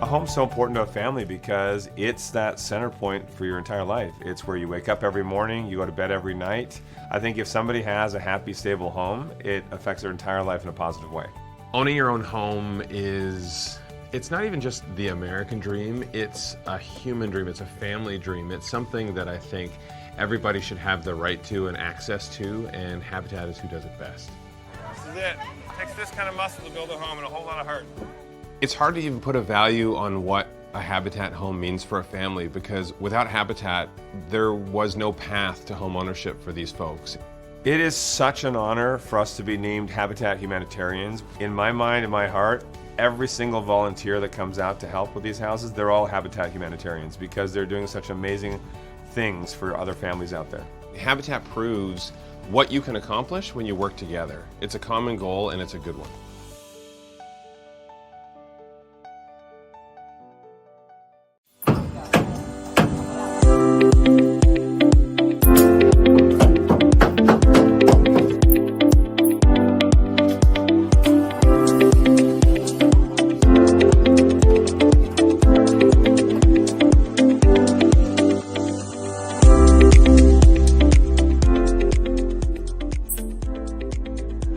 home's so important to a family because it's that center point for your entire life. It's where you wake up every morning, you go to bed every night. I think if somebody has a happy, stable home, it affects their entire life in a positive way. Owning your own home it's not even just the American dream, it's a human dream, it's a family dream. It's something that I think everybody should have the right to and access to, and Habitat is who does it best. This is it. It takes this kind of muscle to build a home and a whole lot of heart. It's hard to even put a value on what a Habitat home means for a family, because without Habitat, there was no path to home ownership for these folks. It is such an honor for us to be named Habitat Humanitarians. In my mind and my heart, every single volunteer that comes out to help with these houses, they're all Habitat Humanitarians because they're doing such amazing things for other families out there. Habitat proves what you can accomplish when you work together. It's a common goal and it's a good one.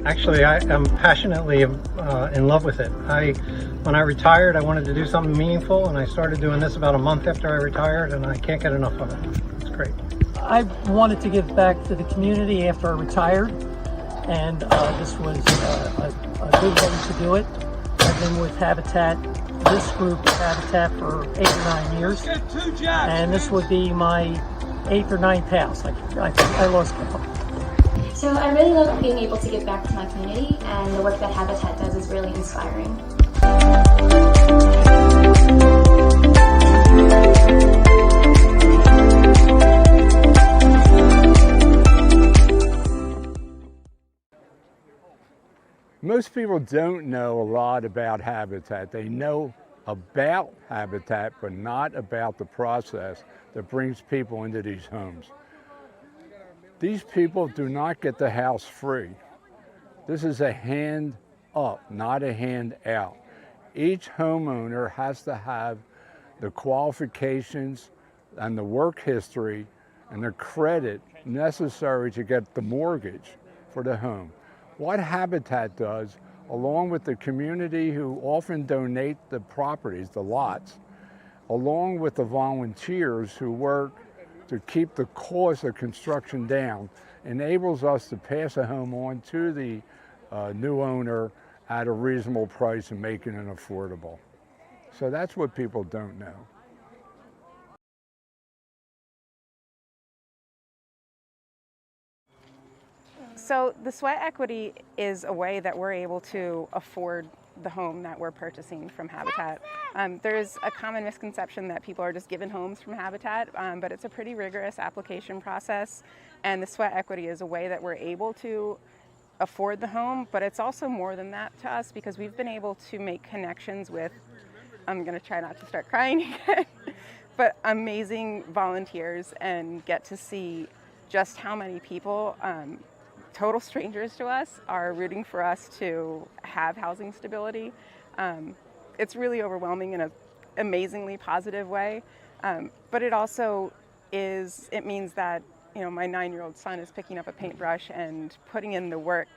Actually, I am passionately in love with it. When I retired, I wanted to do something meaningful, and I started doing this about a month after I retired, and I can't get enough of it. It's great. I wanted to give back to the community after I retired, and this was a good way to do it. I've been with Habitat, this group of Habitat, for 8 or 9 years, and this would be my 8th or 9th house. I think I lost count. So I really love being able to give back to my community, and the work that Habitat does is really inspiring. Most people don't know a lot about Habitat. They know about Habitat, but not about the process that brings people into these homes. These people do not get the house free. This is a hand up, not a hand out. Each homeowner has to have the qualifications and the work history and the credit necessary to get the mortgage for the home. What Habitat does, along with the community who often donate the properties, the lots, along with the volunteers who work to keep the cost of construction down, enables us to pass a home on to the new owner at a reasonable price and making it affordable. So that's what people don't know. So the sweat equity is a way that we're able to afford the home that we're purchasing from Habitat. There's a common misconception that people are just given homes from Habitat, but it's a pretty rigorous application process, and the sweat equity is a way that we're able to afford the home, but it's also more than that to us because we've been able to make connections with, I'm going to try not to start crying again, but amazing volunteers, and get to see just how many people, total strangers to us, are rooting for us to have housing stability. It's really overwhelming in an amazingly positive way, but it also it means that, you know, my 9-year-old son is picking up a paintbrush and putting in the work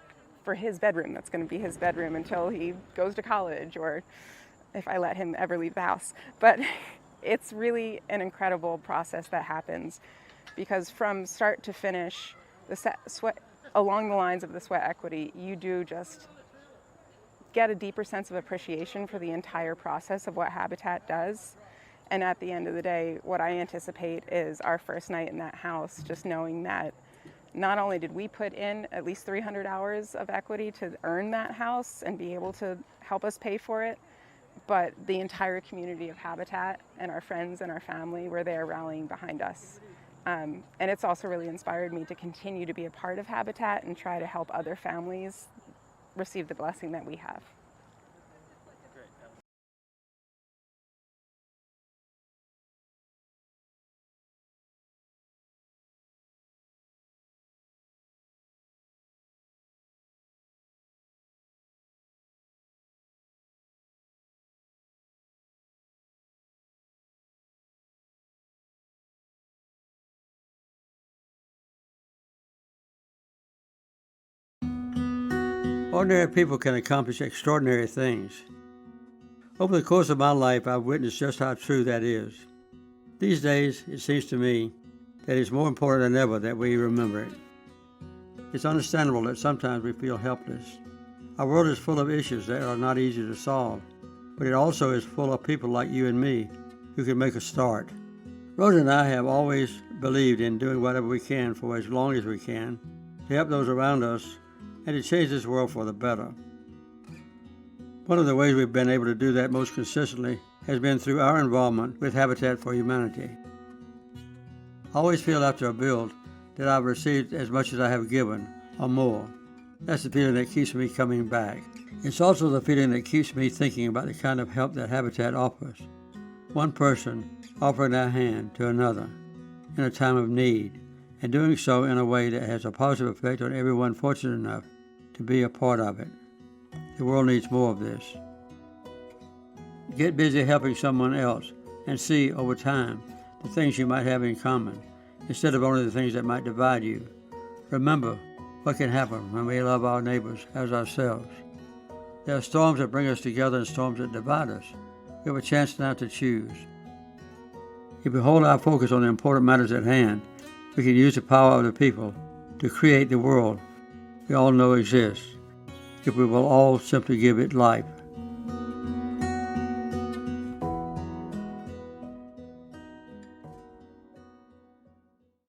for his bedroom. That's going to be his bedroom until he goes to college, or if I let him ever leave the house. But it's really an incredible process that happens, because from start to finish, along the lines of the sweat equity, you do just get a deeper sense of appreciation for the entire process of what Habitat does. And at the end of the day, what I anticipate is our first night in that house, just knowing that not only did we put in at least 300 hours of equity to earn that house and be able to help us pay for it, but the entire community of Habitat and our friends and our family were there rallying behind us. And it's also really inspired me to continue to be a part of Habitat and try to help other families receive the blessing that we have. Ordinary people can accomplish extraordinary things. Over the course of my life, I've witnessed just how true that is. These days, it seems to me that it's more important than ever that we remember it. It's understandable that sometimes we feel helpless. Our world is full of issues that are not easy to solve, but it also is full of people like you and me who can make a start. Rosa and I have always believed in doing whatever we can for as long as we can to help those around us and to change this world for the better. One of the ways we've been able to do that most consistently has been through our involvement with Habitat for Humanity. I always feel after a build that I've received as much as I have given, or more. That's the feeling that keeps me coming back. It's also the feeling that keeps me thinking about the kind of help that Habitat offers. One person offering their hand to another in a time of need, and doing so in a way that has a positive effect on everyone fortunate enough to be a part of it. The world needs more of this. Get busy helping someone else and see over time the things you might have in common instead of only the things that might divide you. Remember what can happen when we love our neighbors as ourselves. There are storms that bring us together and storms that divide us. We have a chance now to choose. If we hold our focus on the important matters at hand, we can use the power of the people to create the world we all know exists, if we will all simply give it life.